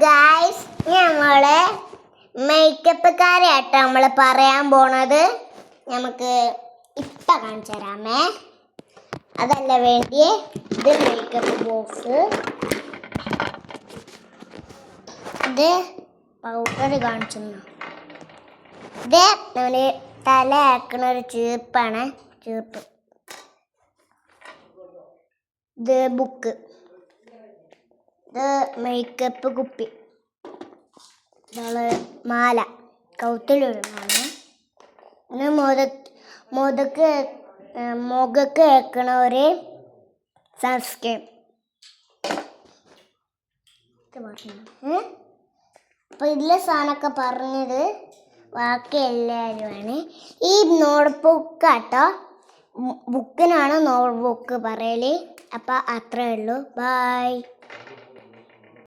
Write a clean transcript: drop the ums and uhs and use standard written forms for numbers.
Guys, നമ്മള് makeup കാര്യമായിട്ട് നമ്മൾ പറയാൻ പോണത് നമുക്ക് ഇപ്പം കാണിച്ചു തരാമേ. അതല്ല വേണ്ടിയേ, ഇത് മേക്കപ്പ് ബോക്സ്, ഇത് പൗഡർ കാണിച്ചു, ഇത് നമ്മള് തല ആക്കണ ഒരു ചീർപ്പാണ്, ചീർപ്പ്. ഇത് ബുക്ക്, ഇത് മേക്കപ്പ് കുപ്പി, മാല, കൗത്തിലൊരു മാല, പിന്നെ മുഖക്ക് വെക്കണ ഒരു സൺസ്ക്രീൻ. അപ്പൊ ഇതിലെ സാധനമൊക്കെ പറഞ്ഞത് ബാക്കി എല്ലാവരുമാണ്. ഈ നോട്ട് ബുക്കാട്ടോ, ബുക്കിനാണ് നോട്ട് ബുക്ക് പറയല്. അപ്പം അത്രേ ഉള്ളൂ. ബൈ.